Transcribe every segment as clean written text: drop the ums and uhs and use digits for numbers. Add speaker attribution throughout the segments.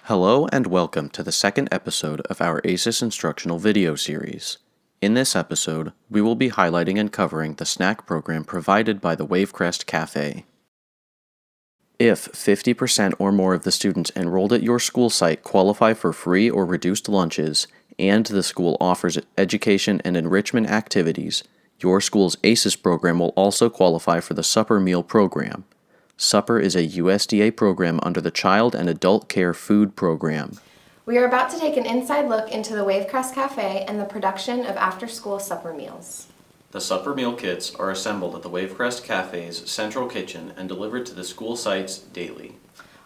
Speaker 1: Hello and welcome to the second episode of our ASES instructional video series. In this episode, we will be highlighting and covering the snack program provided by the WaveCrest Cafe. If 50% or more of the students enrolled at your school site qualify for free or reduced lunches, and the school offers education and enrichment activities, your school's ASES program will also qualify for the Supper Meal Program. Supper is a USDA program under the Child and Adult Care Food Program.
Speaker 2: We are about to take an inside look into the WaveCrest Cafe and the production of after-school supper meals.
Speaker 1: The supper meal kits are assembled at the WaveCrest Cafe's central kitchen and delivered to the school sites daily.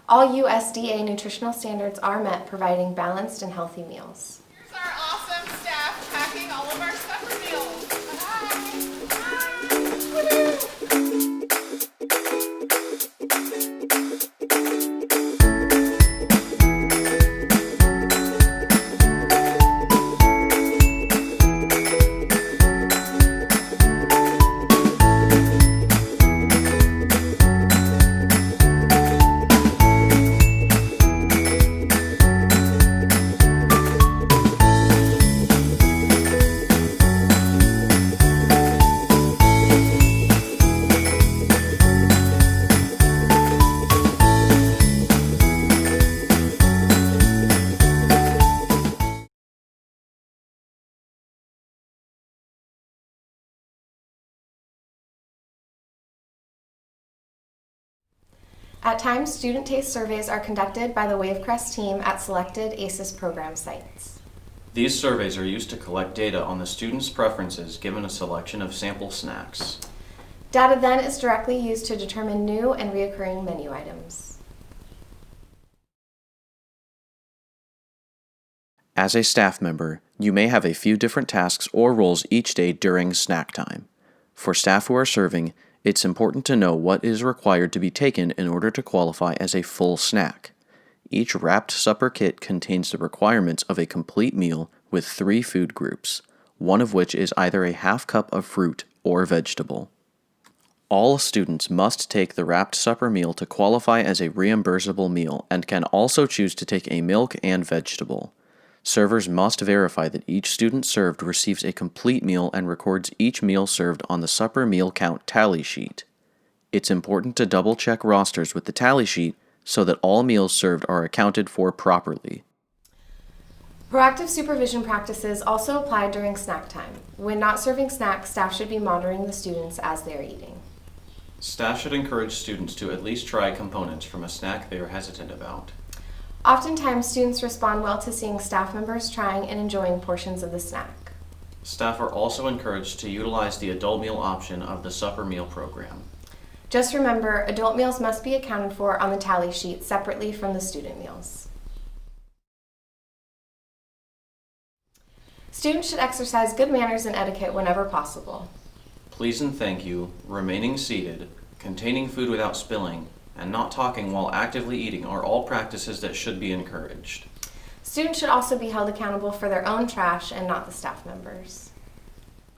Speaker 2: All USDA nutritional standards are met, providing balanced and healthy meals.
Speaker 3: Here's our awesome staff packing all of our supper meals.
Speaker 2: At times, student taste surveys are conducted by the WaveCrest team at selected ASES program sites.
Speaker 1: These surveys are used to collect data on the students' preferences given a selection of sample snacks.
Speaker 2: Data then is directly used to determine new and recurring menu items.
Speaker 1: As a staff member, you may have a few different tasks or roles each day during snack time. For staff who are serving, it's important to know what is required to be taken in order to qualify as a full snack. Each wrapped supper kit contains the requirements of a complete meal with 3 food groups, one of which is either a half cup of fruit or vegetable. All students must take the wrapped supper meal to qualify as a reimbursable meal and can also choose to take a milk and vegetable. Servers must verify that each student served receives a complete meal and records each meal served on the supper meal count tally sheet. It's important to double-check rosters with the tally sheet so that all meals served are accounted for properly.
Speaker 2: Proactive supervision practices also apply during snack time. When not serving snacks, staff should be monitoring the students as they are eating.
Speaker 1: Staff should encourage students to at least try components from a snack they are hesitant about.
Speaker 2: Oftentimes, students respond well to seeing staff members trying and enjoying portions of the snack.
Speaker 1: Staff are also encouraged to utilize the adult meal option of the supper meal program.
Speaker 2: Just remember, adult meals must be accounted for on the tally sheet separately from the student meals. Students should exercise good manners and etiquette whenever possible.
Speaker 1: Please and thank you, remaining seated, containing food without spilling, and not talking while actively eating are all practices that should be encouraged.
Speaker 2: Students should also be held accountable for their own trash and not the staff members.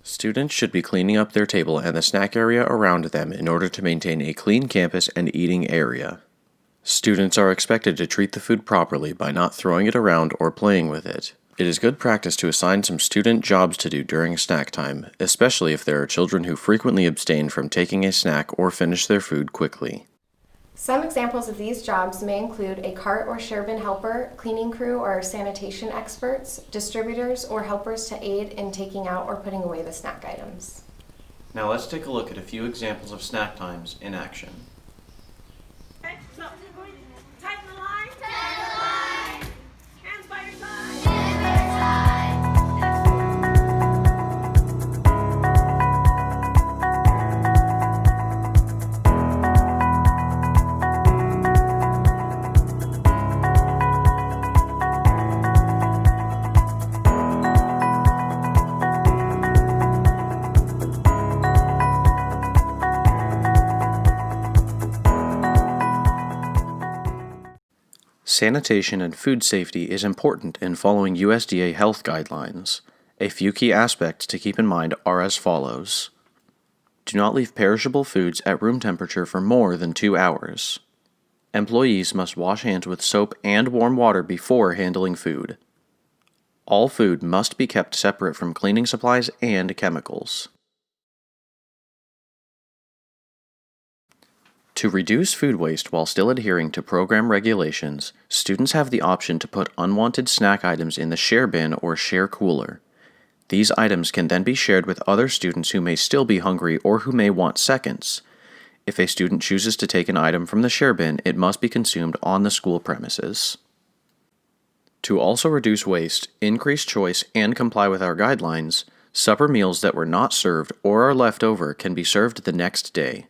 Speaker 1: Students should be cleaning up their table and the snack area around them in order to maintain a clean campus and eating area. Students are expected to treat the food properly by not throwing it around or playing with it. It is good practice to assign some student jobs to do during snack time, especially if there are children who frequently abstain from taking a snack or finish their food quickly.
Speaker 2: Some examples of these jobs may include a cart or share bin helper, cleaning crew or sanitation experts, distributors, or helpers to aid in taking out or putting away the snack items.
Speaker 1: Now let's take a look at a few examples of snack times in action.
Speaker 3: Okay, so tighten the line. Tighten the line. Hands by your side.
Speaker 1: Sanitation and food safety is important in following USDA health guidelines. A few key aspects to keep in mind are as follows. Do not leave perishable foods at room temperature for more than 2 hours. Employees must wash hands with soap and warm water before handling food. All food must be kept separate from cleaning supplies and chemicals. To reduce food waste while still adhering to program regulations, students have the option to put unwanted snack items in the share bin or share cooler. These items can then be shared with other students who may still be hungry or who may want seconds. If a student chooses to take an item from the share bin, it must be consumed on the school premises. To also reduce waste, increase choice, and comply with our guidelines, supper meals that were not served or are left over can be served the next day.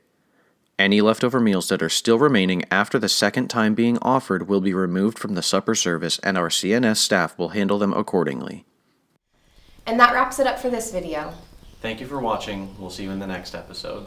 Speaker 1: Any leftover meals that are still remaining after the second time being offered will be removed from the supper service, and our CNS staff will handle them accordingly.
Speaker 2: And that wraps it up for this video.
Speaker 1: Thank you for watching. We'll see you in the next episode.